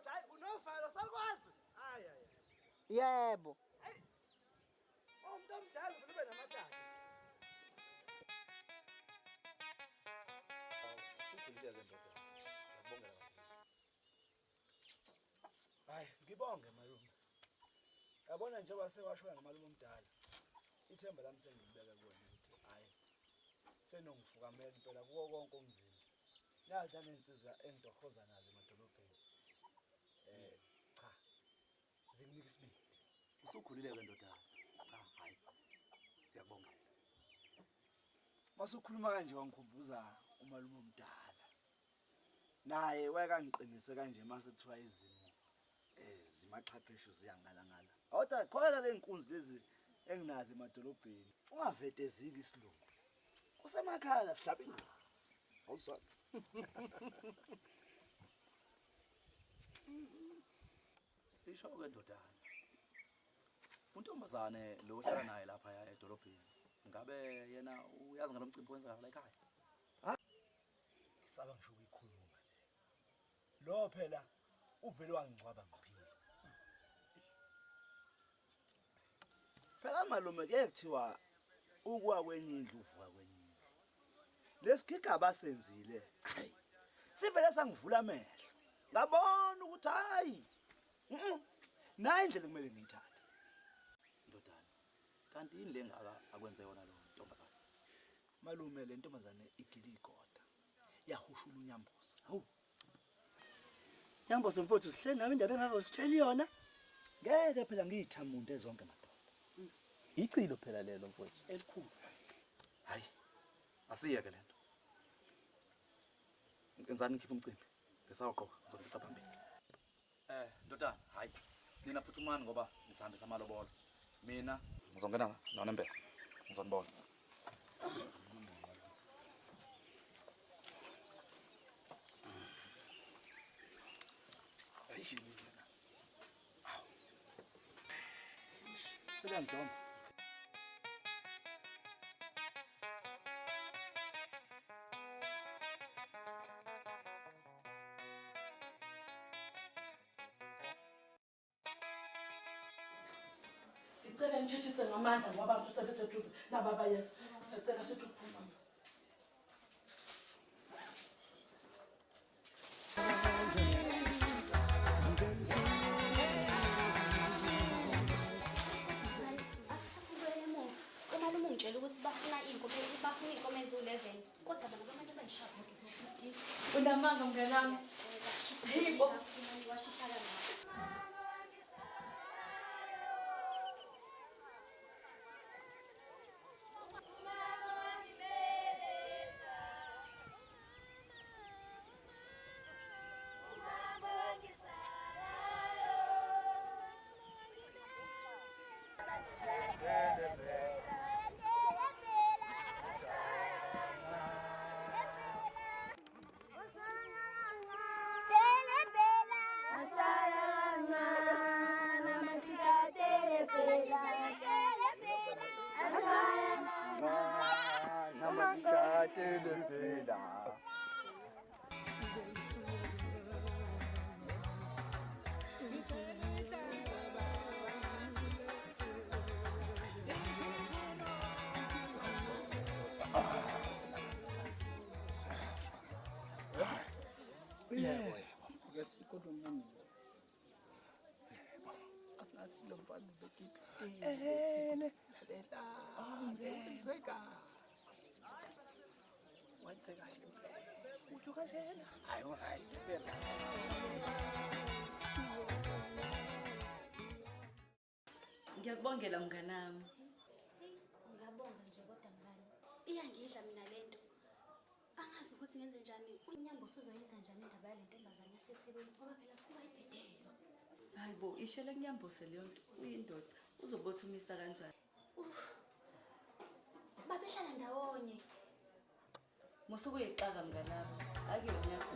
ndoda hayi unovalo sakwazi. Hayi. Yebo. Hayi. Umuntu omdala ube namadala. Ukhulile ke ndoda. Ngiyabongela kakhulu. Hayi, ngibonge malume. Yabona njengoba sewashona nomalume omdala. Ithemba lami sengibeka kuwena ukuthi hayi senongifukamela impela kuwo konke umzini. Nazi nanensizwa engidohoza nazo emadolobheni. Cha. Zikunika isibindi. Usukhulile ke ndoda. Cha, hayi. Siyabongela. Masukhuluma kanje wangikhumbuza umalume omdala. Naye wayekangiqinise kanje mase kuthiwa izimo zimaqhaqesho ziyangala. Awuthi khona le nkunzi lezi enginazi emadolobheni. Ungaveteziki isilungu. Kusemakhaya la sihlaba ingqondo. Awuswa. Isho ke ndodana. Untombazane lo ohlala naye lapha edolobheni. Ngabe yena uyazi ngalomcimbi wenza la ekhaya? Ha? Ngisaba ngisho ukuyikhuluma le. Lo phela uvele wangcwaba ngiphila. Phela malume ke kuthiwa ukwa kwenye indlu uvuka kwenye indlu. Lesikhiga abasenzile. Hayi. Sivele sangivula amehlo. Ngabona ukuthi hayi. Nayi indlela kumele ngiyithathe. Ndodana. Kanti yini lengaka akwenze yona lo ntombazane? Malume le ntombazane igiligoda. Yahushula unyamboza. Hawu. Nyamboza mfowethu sihle nawe indaba engaka usitshela yona. Ngeke phela ngiyithamunde zonke madoda. Icilo phela lelo mfowethu. Elikhulu. Hayi. Asiyeke lento. Ngenzani ngikhipha umcimbi? Ngisawuqoka ngizolitha phambili. Ndodana, hayi. Nina phuthumani ngoba ngisahambisa amalobolo. Mina ngizongena nawo nembese. Ngizonibona. Ayishini mina. Awu. Phela Njombo. Ngicela ngitshitshise ngamandla ngoba abantu sebeseduze nababa yes. Sicela sithi ukuphuma. Umalume ungitshela ukuthi bafuna inkomo eziwu-11 kodwa bona bamanye bayishaya zonke zoshuti. Unamanga mnganami. Yibo. Washisha kangaka. Kodwa akungasilo mfana bekiphi lalela ngiyenzeka wenze kahle uthi kanjena hayi alright phela ngiyakubongela mnganami Ngiyabonga nje kodwa mngani iyangidla mina lento angazi ukuthi ngenze njani unyambo uzoyenza njani indaba yale ntombazane yaseThekwini ngoba phela kuthiwa ibhedelo. hayibo ishele kunyambose leyo nto uyindoda uzobothumisa kanjani Babehlala ndawonye musuku uyixaka mnganami ake unyakho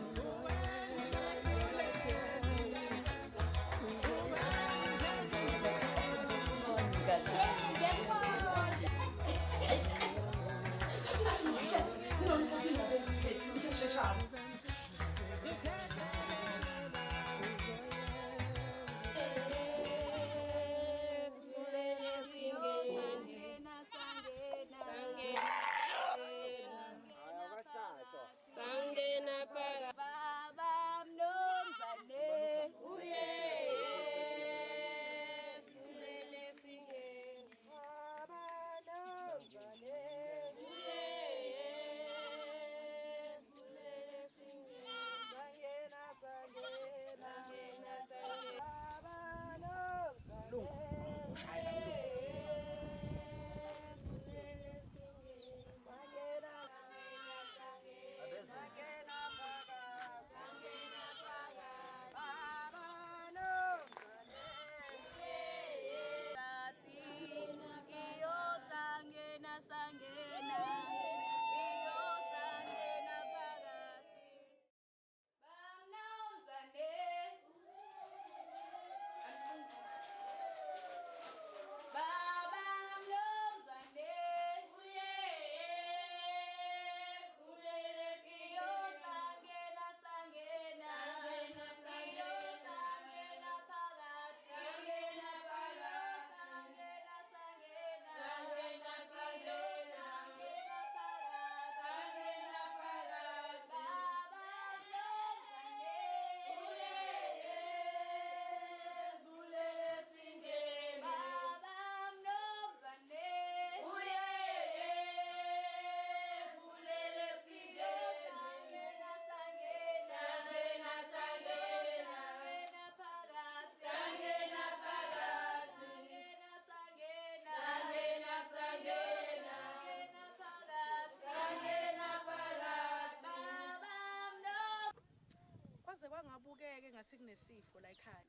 ke ngathi kunesifo la ekhaya.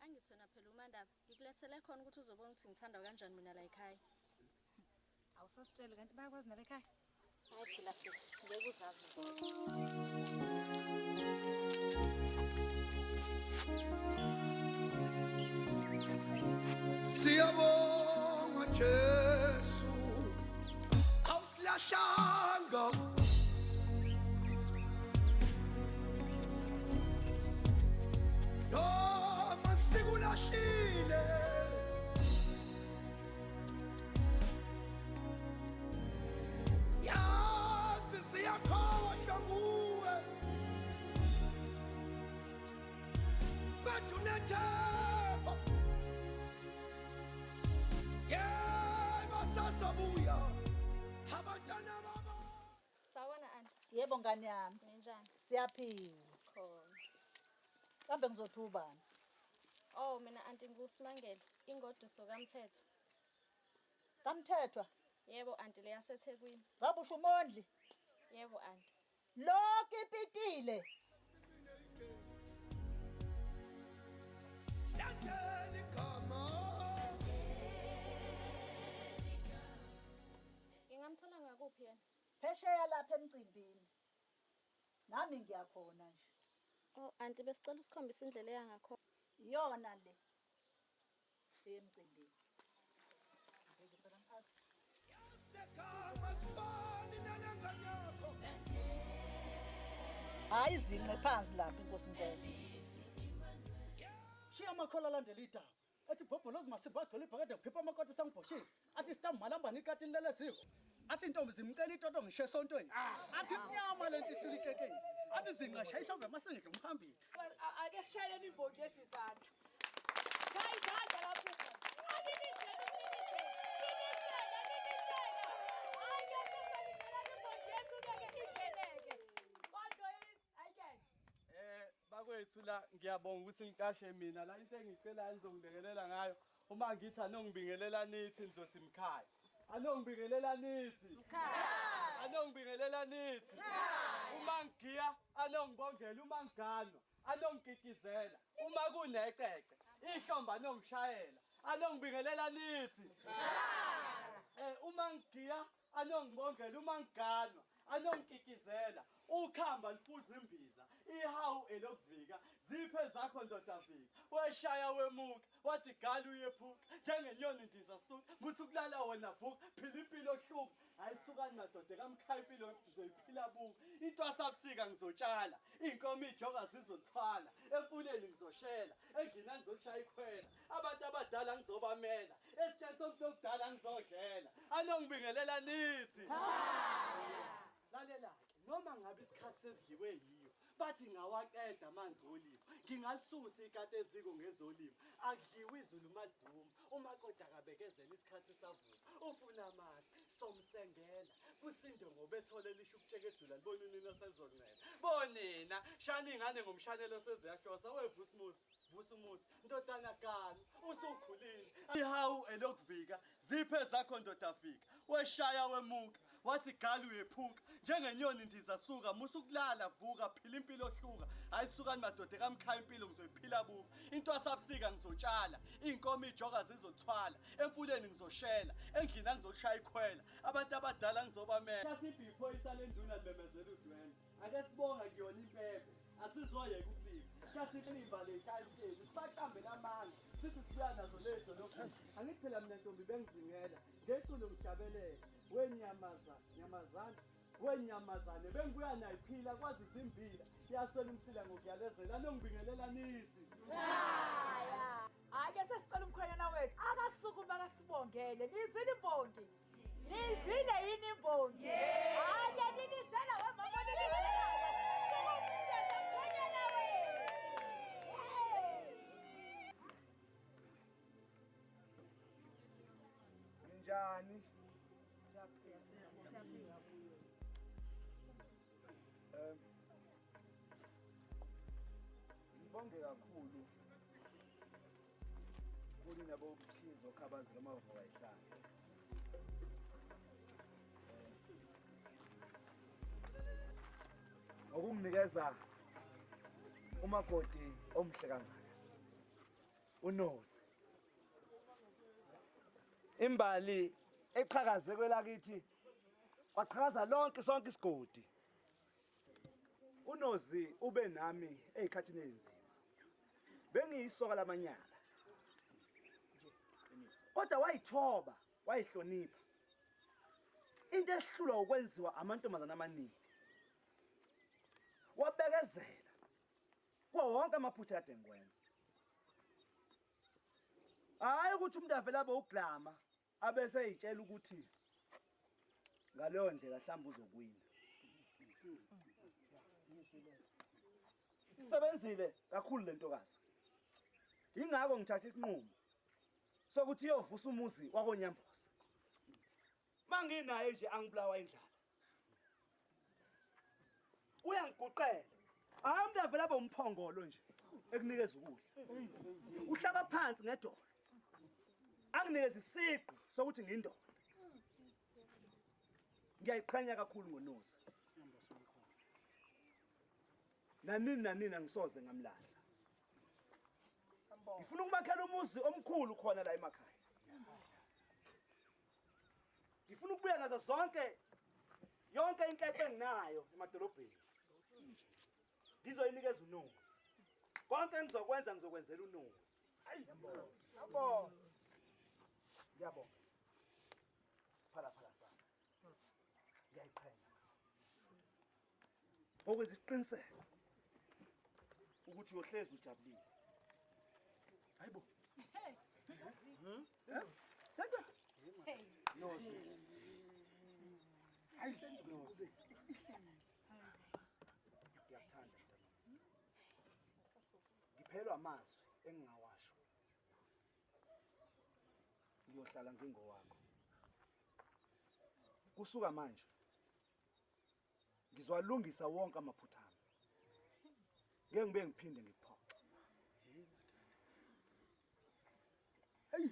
Angithona phela uMandaba. Ngikulethele khona ukuthi uzobona ukuthi ngithandwa kanjani mina la ekhaya. Awusasitshela kanti bayakwazi nala ekhaya? Hayi phela sisi, ngeke uzazi zona. Siyabonga Jesu awusilashanga noma sikulashile yazi siyakhohlwa kuwe kodwa unethemba sasabuya abantwana baba. Sawona anti. Yebo ngane yami. Ninjani? Siyaphila. Khona. Kambe ngizothi ubani? Oh mina anti nguSimangele, ingoduso kaMthetho. Kamthethwa? Yebo anti leyaseThekwini. Ngabe usho uMondli? Yebo anti. Lokho ipitile. Yatheli kama. Ngingamthola ngakuphi yena? Phesheya lapha emcimbini. Nami ngiyakhona nje. Oh anti besicela usikhombisa indlela eyangakhona. Iyona le. Emcimbini. Hayi zinqe phansi lapha inkosi Mdleko. Shiya amakhola alandela idaba. Ethi bhobholozi masipho agcwele ibhakede kuphipha amakoti sangibhoshile. Athi sitambu malambani ikatini leleziko. Athi intombi zimcela itoto ngisho esontweni. Athi inyama lento ihlula ikekesi. Athi zinqasha ihlombe masengidla umhambile. Ake sishayeleni imbongi yesizandla. Shaya izandla lapho. Bakwethu la ngiyabonga ukuthi ngikashe mina la into engicela nizongilekelela ngayo uma ngithi anongibingelela nithi nizothi mkhaya anongibingelela nithi mkhaya anongibingelela nithi uma ngiya anongibongela uma ngiganwa anongikikizela uma kunecece ihlomba anongishayela anongibingelela nithi mkhaya uma ngiya anongibongela uma ngiganwa anongikikizela ukhamba lifuza imbiza ihawu elokuvika ziphe zakho ndodavika weshaya wemuka wathi gala uyephuka njengenyoni ndiza suka musukulala wena vuka phila impilo ohluka ayisukani madoda kamkhaya impilo ngizoyiphila buka intwasabusika ngizotshala inkomo ijoga zizolithwala emfuleni ngizoshela engina ngizoshaya ikhwela abantu abadala ngizobamela esitsheni somuntu okudala ngizodlela anongibingelela nithi lalela noma ngabe isikhathi sesidliwe yiyo bathi ngawaqeda amanzi olimo ngingalisusa ikati eziko ngezolimo akudliwa izulu madumo umakoti akabekezela isikhathi savuka ufuna amasi somsengela kusinde ngoba ethole lisho ukutsheka edula libona unina sezongcela bonina shana ingane ngomshanelo seziyahlosa wevusimusi Vusumusi ndodana kani usukhulile ihawu elokuvika ziphe zakho ndodafika weshaya wemuka wathi gala uyephuka njengenyoni ndizasuka musukulala vuka phila impilo ohluka ayisukani madoda kamkhaya impilo ngizoyiphila buka intwasabusika ngizotshala inkomo ijoga zizothwala emfuleni ngizoshela engina ngizoshaya ikhwela abantu abadala ngizobamela kasibhipho isalenduna libemezela udwele ake sibonga kuyona impepho asizoyeka ukubika kasiklimba lekhayiteni sibachambela amanga sithi sibuya nazo lezo lokho angithi phela mina ntombi bengizingela ngeculo ngihlabelela wenyamazana wenyamazane bengibuya nayiphila kwazi izimbila yaswela umsila ngokuyalezela anongibingelela nithi haya ake sesicela umkhwenyana wethu akasukuma akasibongele nizwile imbongi nizwile yini imbongi ake ninizela wemama ninizela Njani? Ngibonge kakhulu kuni nabo ukhizo khabazi lamavuka ehlanga. Ngokunginikeza umakoti omhle kangaka unozi imbali eqhakaze kwelakithi waqhakaza lonke sonke isigodi unozi ube nami ezikhathini ezimbi bengiyisoka lamanyala kodwa wayithoba wayihlonipha into esihlulwa ukwenziwa amantombazana amaningi wabekezela kuwo wonke amaphutha ade ngikwenza hayi ukuthi umuntu avela abe uglama abese eyitshela ukuthi ngaleyo ndlela mhlawumbe uzokwina isebenzile kakhulu lentokazi ingakho ngithatha isinqumo sokuthi iyovusa umuzi wakonyamboza manginayo nje angibulawa indlala uyangiguqela hayi umuntu avela abe umphongolo nje ekunikeza ukudla uhlaba phansi ngedolo anginikeza isiqu sokuthi ngiyindoda ngiyayiqhenya kakhulu ngonozi nanini angisoze ngamlahla ngifuna ukumakhela umuzi omkhulu khona la emakhaya ngifuna ukubuya nazo yonke inketho enginayo emadolobheni ngizoyinikeza unozi konke engizokwenza ngizokwenzela unozi yabo ngiyabonga phala sana ngiyayiqhenya okwenza isiqiniseko ukuthi uyohlezi ujabulile hayibo nozi hayi nozi ngiyakuthanda mntana ngiphelwa amazwi engingawasho ngiyohlala ngingowakho kusuka manje ngizwalungisa wonke amaphutha ami ngeke ngibe ngiphinde ngikuphoxe hey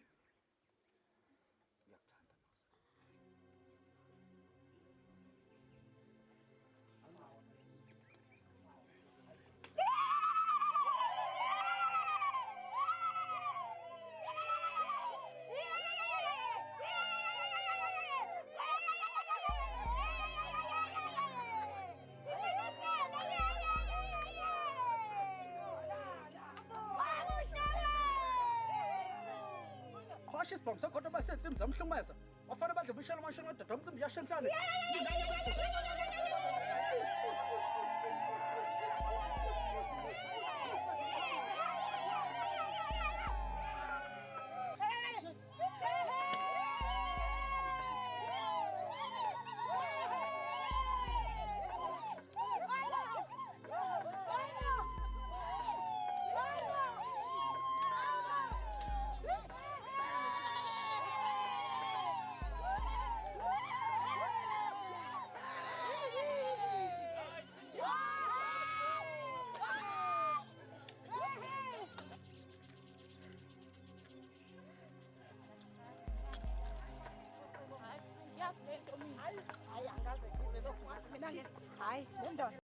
ngiyakuthanda Khosha isibhamu sakho kodwa basenze imizamhlumeza wafana badle bushela amashini ngadada umcimbi yashenhlane Hayi, angaze ngize lokhu mina hayi, le ndoda